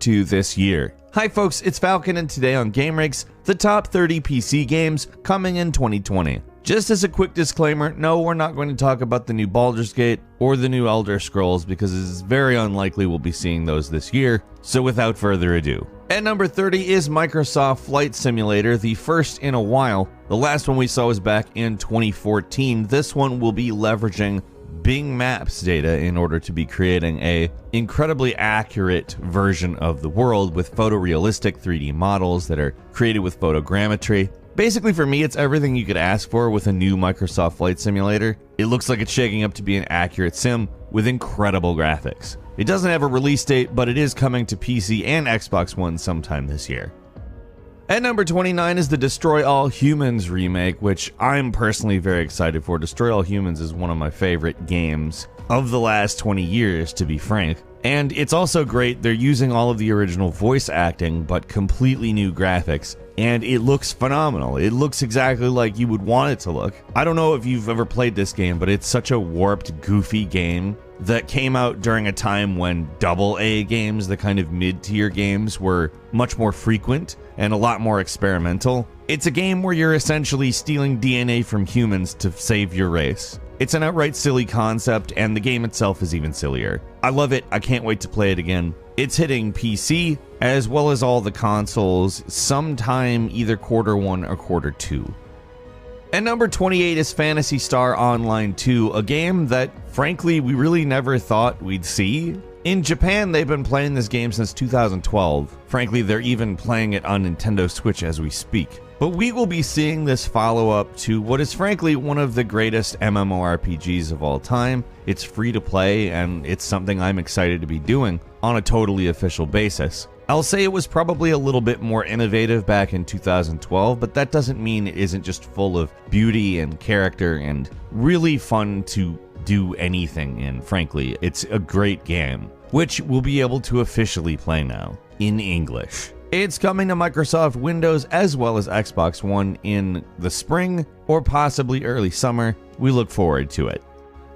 2 this year. Hi folks, it's Falcon, and today on GameRanks, the top 30 PC games coming in 2020. Just as a quick disclaimer, no, we're not going to talk about the new Baldur's Gate or the new Elder Scrolls because it is very unlikely we'll be seeing those this year, so without further ado. At number 30 is Microsoft Flight Simulator, the first in a while. The last one we saw was back in 2014. This one will be leveraging Bing Maps data in order to be creating a incredibly accurate version of the world with photorealistic 3D models that are created with photogrammetry. Basically, for me, it's everything you could ask for with a new Microsoft Flight Simulator. It looks like it's shaking up to be an accurate sim with incredible graphics. It doesn't have a release date, but it is coming to PC and Xbox One sometime this year. At number 29 is the Destroy All Humans remake, which I'm personally very excited for. Destroy All Humans is one of my favorite games of the last 20 years, to be frank. And it's also great, they're using all of the original voice acting, but completely new graphics. And it looks phenomenal. It looks exactly like you would want it to look. I don't know if you've ever played this game, but it's such a warped, goofy game that came out during a time when AA games, the kind of mid-tier games, were much more frequent and a lot more experimental. It's a game where you're essentially stealing DNA from humans to save your race. It's an outright silly concept, and the game itself is even sillier. I love it. I can't wait to play it again. It's hitting PC as well as all the consoles sometime either Q1 or Q2. At number 28 is Phantasy Star Online 2, a game that, frankly, we really never thought we'd see. In Japan, they've been playing this game since 2012. Frankly, they're even playing it on Nintendo Switch as we speak. But we will be seeing this follow-up to what is frankly one of the greatest MMORPGs of all time. It's free to play, and it's something I'm excited to be doing on a totally official basis. I'll say it was probably a little bit more innovative back in 2012, but that doesn't mean it isn't just full of beauty and character and really fun to do anything in, frankly. It's a great game, which we'll be able to officially play now in English. It's coming to Microsoft Windows as well as Xbox One in the spring or possibly early summer. We look forward to it.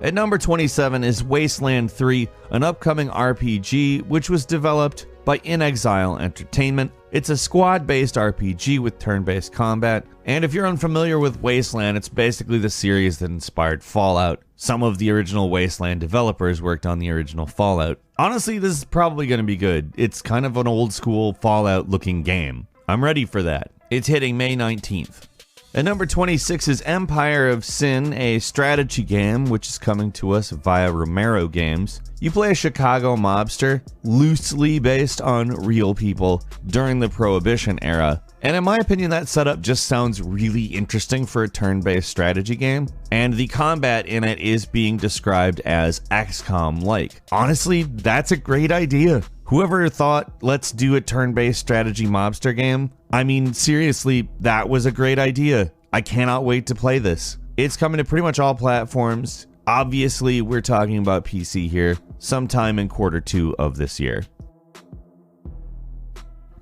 At number 27 is Wasteland 3, an upcoming RPG which was developed by inXile Entertainment. It's a squad-based RPG with turn-based combat, and if you're unfamiliar with Wasteland, it's basically the series that inspired Fallout. Some of the original Wasteland developers worked on the original Fallout. Honestly, this is probably going to be good. It's kind of an old-school Fallout-looking game. I'm ready for that. It's hitting May 19th. At number 26 is Empire of Sin, a strategy game which is coming to us via Romero Games. You play a Chicago mobster, loosely based on real people during the Prohibition era. And in my opinion, that setup just sounds really interesting for a turn-based strategy game. And the combat in it is being described as XCOM-like. Honestly, that's a great idea. Whoever thought, let's do a turn-based strategy mobster game? I mean, seriously, that was a great idea. I cannot wait to play this. It's coming to pretty much all platforms. Obviously, we're talking about PC here, sometime in Q2 of this year.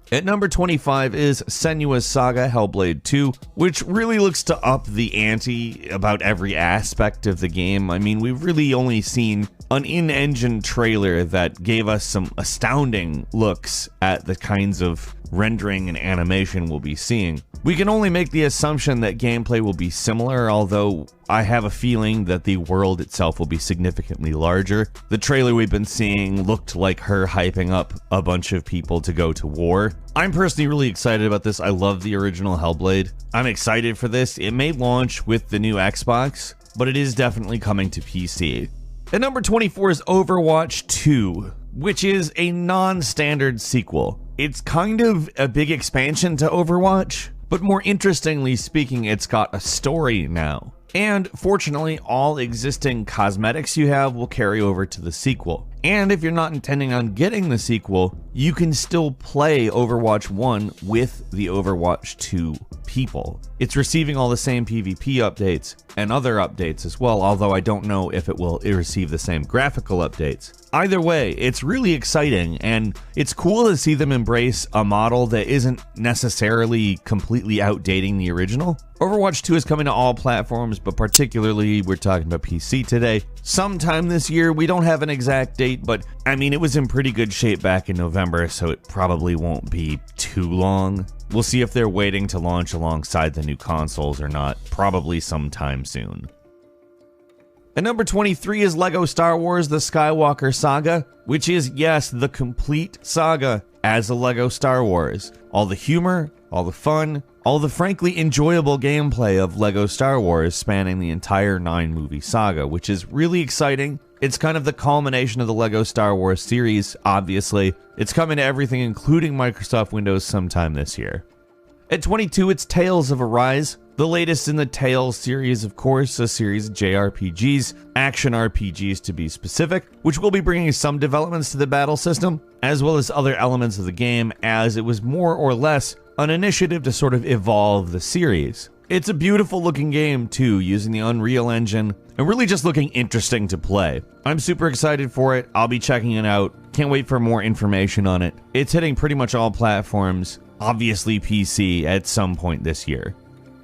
At number 25 is Senua's Saga Hellblade 2, which really looks to up the ante about every aspect of the game. I mean, we've really only seen an in-engine trailer that gave us some astounding looks at the kinds of rendering and animation we'll be seeing. We can only make the assumption that gameplay will be similar, although I have a feeling that the world itself will be significantly larger. The trailer we've been seeing looked like her hyping up a bunch of people to go to war. I'm personally really excited about this. I love the original Hellblade. I'm excited for this. It may launch with the new Xbox, but it is definitely coming to PC. At number 24 is Overwatch 2, which is a non-standard sequel. It's kind of a big expansion to Overwatch, but more interestingly speaking, it's got a story now. And fortunately, all existing cosmetics you have will carry over to the sequel. And if you're not intending on getting the sequel, you can still play Overwatch 1 with the Overwatch 2 people. It's receiving all the same PvP updates and other updates as well, although I don't know if it will receive the same graphical updates. Either way, it's really exciting, and it's cool to see them embrace a model that isn't necessarily completely outdating the original. Overwatch 2 is coming to all platforms, but particularly we're talking about PC today. Sometime this year, we don't have an exact date, but I mean, it was in pretty good shape back in November, so it probably won't be too long. We'll see if they're waiting to launch alongside the new consoles or not, probably sometime soon. At number 23 is LEGO Star Wars The Skywalker Saga, which is, yes, the complete saga as a LEGO Star Wars. All the humor, all the fun, all the frankly enjoyable gameplay of LEGO Star Wars spanning the entire 9-movie saga, which is really exciting. It's kind of the culmination of the LEGO Star Wars series, obviously. It's coming to everything, including Microsoft Windows, sometime this year. At 22, it's Tales of Arise, the latest in the Tales series, of course, a series of JRPGs, action RPGs to be specific, which will be bringing some developments to the battle system, as well as other elements of the game, as it was more or less an initiative to sort of evolve the series. It's a beautiful looking game too, using the Unreal Engine, and really just looking interesting to play. I'm super excited for it, I'll be checking it out, can't wait for more information on it. It's hitting pretty much all platforms, obviously PC, at some point this year.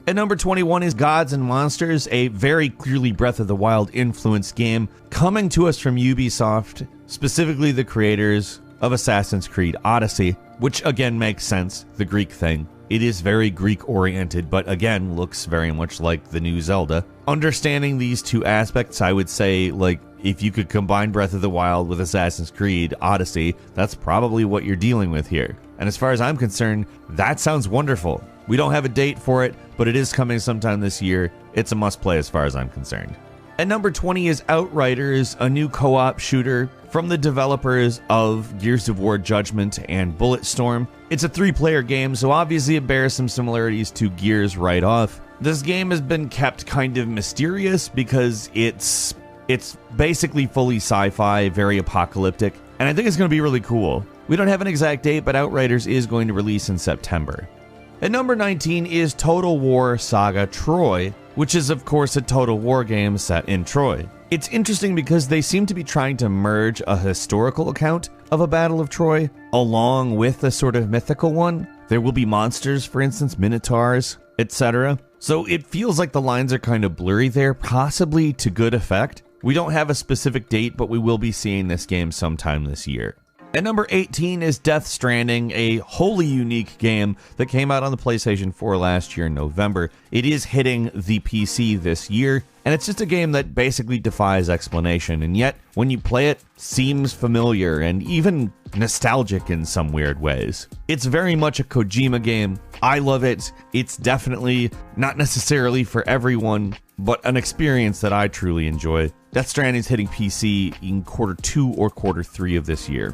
At number 21 is Gods and Monsters, a very clearly Breath of the Wild influenced game coming to us from Ubisoft, specifically the creators of Assassin's Creed Odyssey, which again makes sense, the Greek thing. It is very Greek oriented, but again looks very much like the new Zelda. Understanding these two aspects, I would say, like, if you could combine Breath of the Wild with Assassin's Creed Odyssey, that's probably what you're dealing with here. And as far as I'm concerned, that sounds wonderful. We don't have a date for it, but it is coming sometime this year. It's a must-play as far as I'm concerned. At number 20 is Outriders, a new co-op shooter from the developers of Gears of War Judgment and Bulletstorm. It's a 3-player game, so obviously it bears some similarities to Gears right off. This game has been kept kind of mysterious because it's basically fully sci-fi, very apocalyptic, and I think it's going to be really cool. We don't have an exact date, but Outriders is going to release in September. At number 19 is Total War Saga Troy, which is of course a Total War game set in Troy. It's interesting because they seem to be trying to merge a historical account of a Battle of Troy along with a sort of mythical one. There will be monsters, for instance, minotaurs, etc. So it feels like the lines are kind of blurry there, possibly to good effect. We don't have a specific date, but we will be seeing this game sometime this year. At number 18 is Death Stranding, a wholly unique game that came out on the PlayStation 4 last year in November. It is hitting the PC this year, and it's just a game that basically defies explanation, and yet, when you play it, seems familiar and even nostalgic in some weird ways. It's very much a Kojima game. I love it. It's definitely not necessarily for everyone, but an experience that I truly enjoy. Death Stranding is hitting PC in Q2 or Q3 of this year.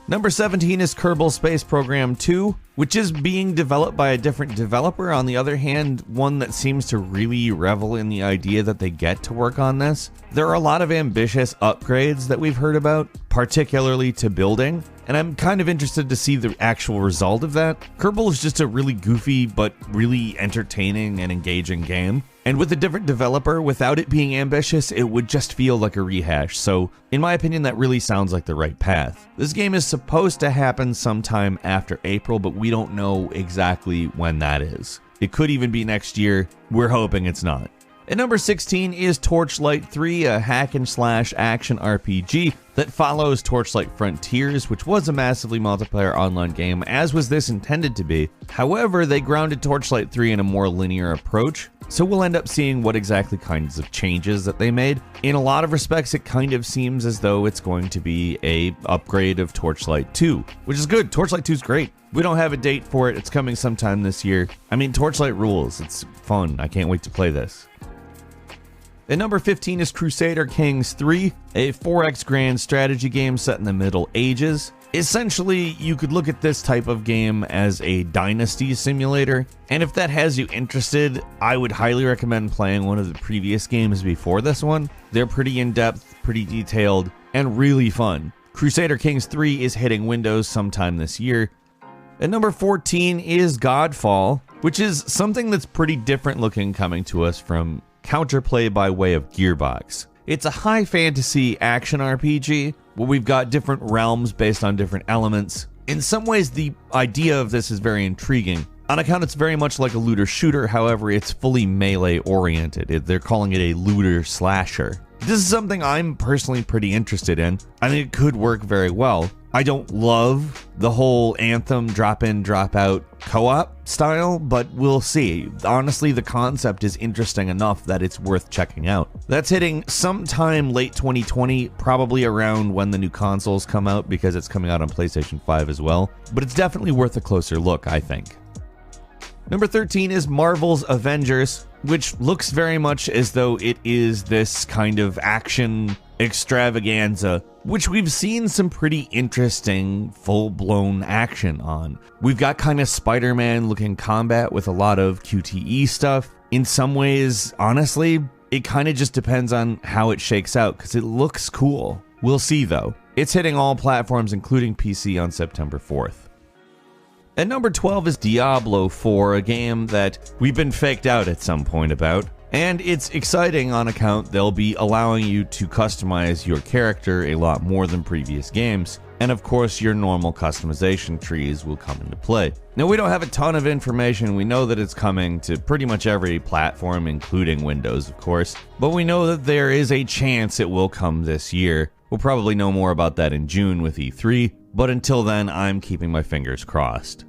Number 17 is Kerbal Space Program 2, which is being developed by a different developer. On the other hand, one that seems to really revel in the idea that they get to work on this. There are a lot of ambitious upgrades that we've heard about, particularly to building, and I'm kind of interested to see the actual result of that. Kerbal is just a really goofy but really entertaining and engaging game. And with a different developer, without it being ambitious, it would just feel like a rehash. So, in my opinion, that really sounds like the right path. This game is supposed to happen sometime after April, but we don't know exactly when that is. It could even be next year. We're hoping it's not. At number 16 is Torchlight 3, a hack-and-slash action RPG that follows Torchlight Frontiers, which was a massively multiplayer online game, as was this intended to be. However, they grounded Torchlight 3 in a more linear approach, so we'll end up seeing what exactly kinds of changes that they made. In a lot of respects, it kind of seems as though it's going to be a upgrade of Torchlight 2, which is good. Torchlight 2 is great. We don't have a date for it. It's coming sometime this year. I mean, Torchlight rules. It's fun. I can't wait to play this. At number 15 is Crusader Kings 3, a 4X grand strategy game set in the Middle Ages. Essentially, you could look at this type of game as a dynasty simulator, and if that has you interested, I would highly recommend playing one of the previous games before this one. They're pretty in-depth, pretty detailed, and really fun. Crusader Kings 3 is hitting Windows sometime this year. At number 14 is Godfall, which is something that's pretty different looking coming to us from Counterplay by way of Gearbox. It's a high fantasy action RPG where we've got different realms based on different elements. In some ways, the idea of this is very intriguing. On account, it's very much like a looter shooter, however, it's fully melee oriented. They're calling it a looter slasher. This is something I'm personally pretty interested in. I think it could work very well. I don't love the whole Anthem drop in, drop out co-op style, but we'll see. Honestly, the concept is interesting enough that it's worth checking out. That's hitting sometime late 2020, probably around when the new consoles come out, because it's coming out on PlayStation 5 as well. But it's definitely worth a closer look, I think. Number 13 is Marvel's Avengers, which looks very much as though it is this kind of action extravaganza, which we've seen some pretty interesting full-blown action on. We've got kind of Spider-Man looking combat with a lot of QTE stuff. In some ways, honestly, it kind of just depends on how it shakes out, because it looks cool. We'll see though. It's hitting all platforms including PC on September 4th. At number 12 is Diablo 4, a game that we've been faked out at some point about. And it's exciting on account they'll be allowing you to customize your character a lot more than previous games. And of course, your normal customization trees will come into play. Now, we don't have a ton of information. We know that it's coming to pretty much every platform, including Windows, of course. But we know that there is a chance it will come this year. We'll probably know more about that in June with E3. But until then, I'm keeping my fingers crossed.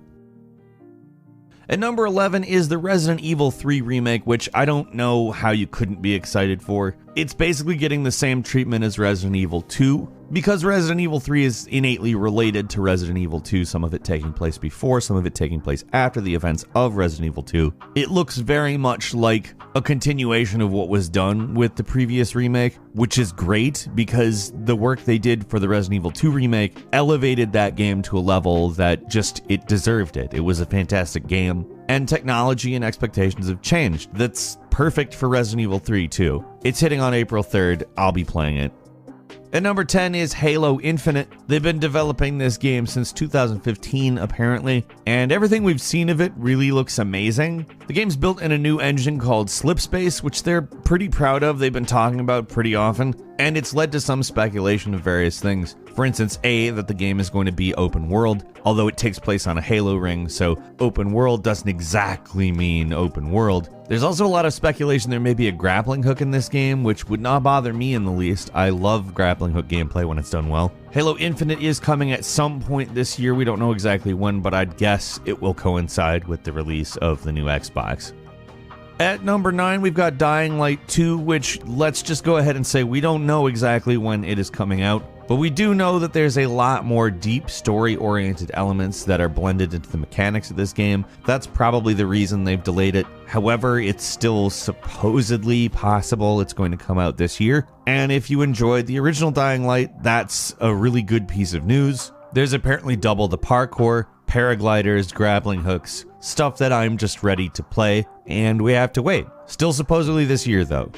At number 11 is the Resident Evil 3 remake, which I don't know how you couldn't be excited for. It's basically getting the same treatment as Resident Evil 2, because Resident Evil 3 is innately related to Resident Evil 2, some of it taking place before, some of it taking place after the events of Resident Evil 2. It looks very much like a continuation of what was done with the previous remake, which is great because the work they did for the Resident Evil 2 remake elevated that game to a level that it deserved it. It was a fantastic game, and technology and expectations have changed. That's perfect for Resident Evil 3 too. It's hitting on April 3rd. I'll be playing it. At number 10 is Halo Infinite. They've been developing this game since 2015, apparently, and everything we've seen of it really looks amazing. The game's built in a new engine called Slipspace, which they're pretty proud of. They've been talking about pretty often, and it's led to some speculation of various things. For instance, that the game is going to be open world, although it takes place on a Halo ring, so open world doesn't exactly mean open world. There's also a lot of speculation there may be a grappling hook in this game, which would not bother me in the least. I love grappling hook gameplay when it's done well. Halo Infinite is coming at some point this year. We don't know exactly when, but I'd guess it will coincide with the release of the new Xbox. At number 9, we've got Dying Light 2, which let's just go ahead and say we don't know exactly when it is coming out. But we do know that there's a lot more deep story-oriented elements that are blended into the mechanics of this game. That's probably the reason they've delayed it. However, it's still supposedly possible it's going to come out this year. And if you enjoyed the original Dying Light, that's a really good piece of news. There's apparently double the parkour, paragliders, grappling hooks, stuff that I'm just ready to play, and we have to wait. Still supposedly this year, though.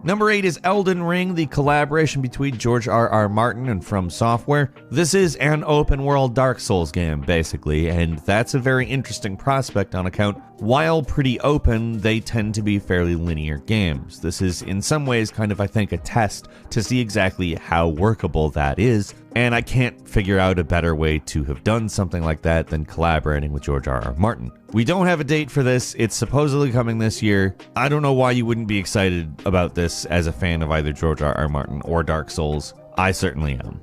Number 8 is Elden Ring, the collaboration between George R.R. Martin and From Software. This is an open-world Dark Souls game, basically, and that's a very interesting prospect on account. While pretty open, they tend to be fairly linear games. This is, in some ways, kind of, I think, a test to see exactly how workable that is, and I can't figure out a better way to have done something like that than collaborating with George R.R. Martin. We don't have a date for this. It's supposedly coming this year. I don't know why you wouldn't be excited about this as a fan of either George R.R. Martin or Dark Souls. I certainly am.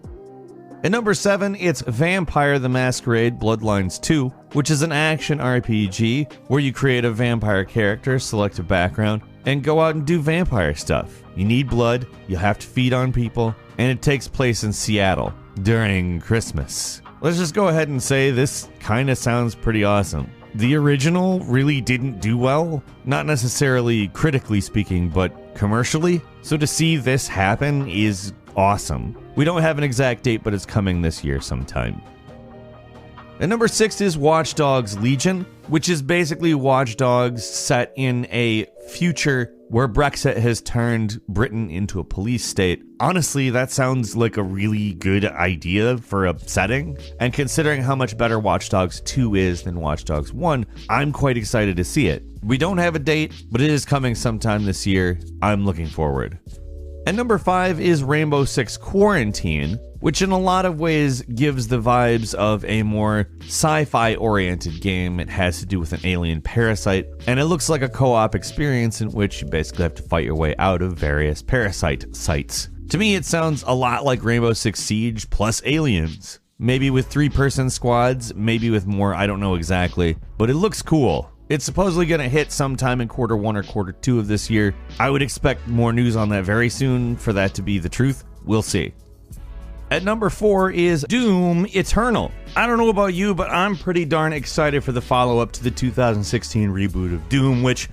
At number 7, it's Vampire the Masquerade Bloodlines 2, which is an action RPG where you create a vampire character, select a background, and go out and do vampire stuff. You need blood, you have to feed on people, and it takes place in Seattle during Christmas. Let's just go ahead and say this kind of sounds pretty awesome. The original really didn't do well, not necessarily critically speaking, but commercially. So to see this happen is awesome. We don't have an exact date, but it's coming this year sometime. And number 6 is Watch Dogs Legion, which is basically Watch Dogs set in a future where Brexit has turned Britain into a police state. Honestly, that sounds like a really good idea for a setting, and considering how much better Watch Dogs 2 is than Watch Dogs 1, I'm quite excited to see it. We don't have a date, but it is coming sometime this year. I'm looking forward. And number 5 is Rainbow Six Quarantine, which in a lot of ways gives the vibes of a more sci-fi oriented game. It has to do with an alien parasite, and it looks like a co-op experience in which you basically have to fight your way out of various parasite sites. To me, it sounds a lot like Rainbow Six Siege plus aliens. Maybe with 3-person squads, maybe with more, I don't know exactly, but it looks cool. It's supposedly going to hit sometime in quarter 1 or quarter 2 of this year. I would expect more news on that very soon for that to be the truth. We'll see. At number 4 is Doom Eternal. I don't know about you, but I'm pretty darn excited for the follow-up to the 2016 reboot of Doom, which,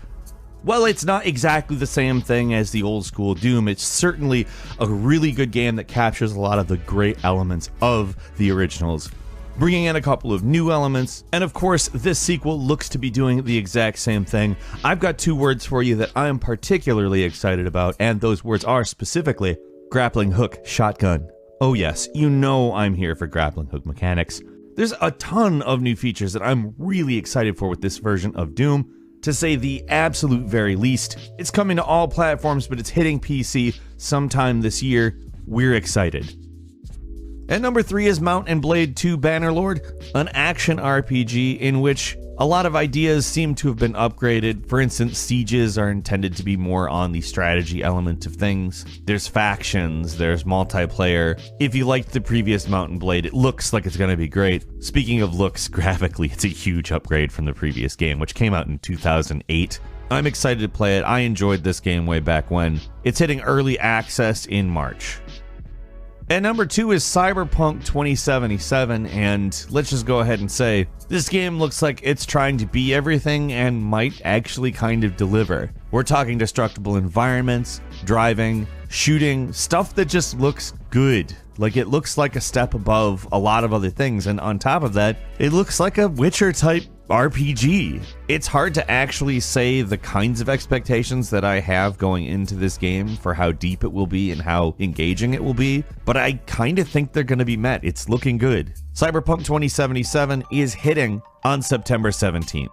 well, it's not exactly the same thing as the old school Doom. It's certainly a really good game that captures a lot of the great elements of the originals, bringing in a couple of new elements, and of course, this sequel looks to be doing the exact same thing. I've got 2 words for you that I am particularly excited about, and those words are specifically grappling hook shotgun. Oh yes, you know I'm here for grappling hook mechanics. There's a ton of new features that I'm really excited for with this version of Doom, to say the absolute very least. It's coming to all platforms, but it's hitting PC sometime this year. We're excited. And number 3 is Mount & Blade 2 Bannerlord, an action RPG in which a lot of ideas seem to have been upgraded. For instance, sieges are intended to be more on the strategy element of things. There's factions, there's multiplayer. If you liked the previous Mount & Blade, it looks like it's going to be great. Speaking of looks, graphically, it's a huge upgrade from the previous game, which came out in 2008. I'm excited to play it. I enjoyed this game way back when. It's hitting early access in March. And number 2 is Cyberpunk 2077, and let's just go ahead and say, this game looks like it's trying to be everything and might actually kind of deliver. We're talking destructible environments, driving, shooting, stuff that just looks good. Like, it looks like a step above a lot of other things, and on top of that, it looks like a Witcher type RPG. It's hard to actually say the kinds of expectations that I have going into this game for how deep it will be and how engaging it will be, but I kind of think they're going to be met. It's looking good. Cyberpunk 2077 is hitting on September 17th.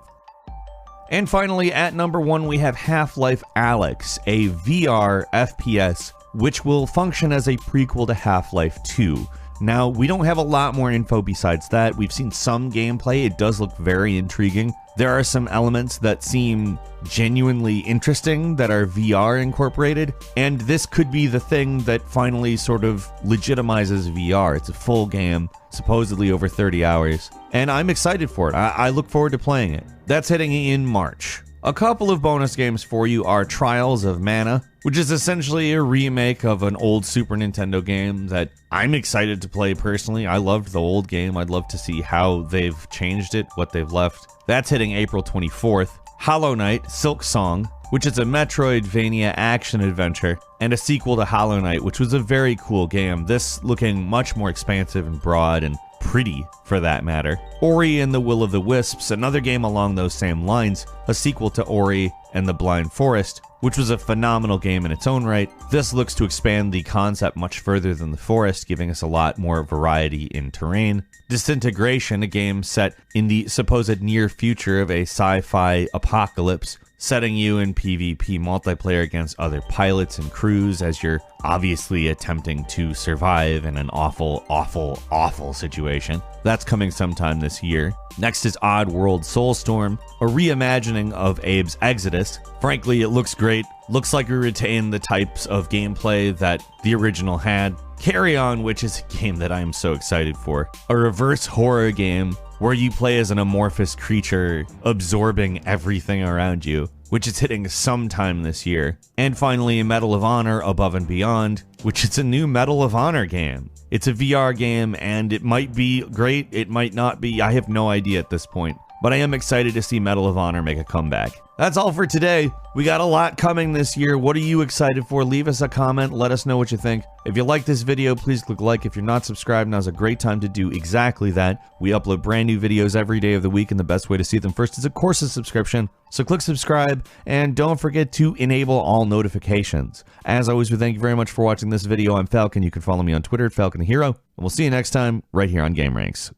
And finally, at number 1, we have Half-Life Alyx, a VR FPS, which will function as a prequel to Half-Life 2. Now, we don't have a lot more info besides that. We've seen some gameplay. It does look very intriguing. There are some elements that seem genuinely interesting that are VR incorporated, and this could be the thing that finally sort of legitimizes VR. It's a full game, supposedly over 30 hours, and I'm excited for it. I look forward to playing it. That's hitting in March. A couple of bonus games for you are Trials of Mana, which is essentially a remake of an old Super Nintendo game that I'm excited to play personally. I loved the old game. I'd love to see how they've changed it, what they've left. That's hitting April 24th. Hollow Knight Silk Song, which is a Metroidvania action adventure, and a sequel to Hollow Knight, which was a very cool game. This looking much more expansive and broad and pretty, for that matter. Ori and the Will of the Wisps, another game along those same lines, a sequel to Ori and the Blind Forest, which was a phenomenal game in its own right. This looks to expand the concept much further than the forest, giving us a lot more variety in terrain. Disintegration, a game set in the supposed near future of a sci-fi apocalypse, setting you in PvP multiplayer against other pilots and crews as you're obviously attempting to survive in an awful, awful, awful situation. That's coming sometime this year. Next is Oddworld Soulstorm, a reimagining of Abe's Exodus. Frankly, it looks great. Looks like we retain the types of gameplay that the original had. Carry On, which is a game that I am so excited for. A reverse horror game where you play as an amorphous creature absorbing everything around you, which is hitting sometime this year. And finally, Medal of Honor Above and Beyond, which is a new Medal of Honor game. It's a VR game, and it might be great, it might not be, I have no idea at this point. but I am excited to see Medal of Honor make a comeback. That's all for today. We got a lot coming this year. What are you excited for? Leave us a comment. Let us know what you think. If you like this video, please click like. If you're not subscribed, now's a great time to do exactly that. We upload brand new videos every day of the week, and the best way to see them first is, of course, a subscription. So click subscribe, and don't forget to enable all notifications. As always, we thank you very much for watching this video. I'm Falcon. You can follow me on Twitter at Falcon the Hero, and we'll see you next time right here on GameRanks.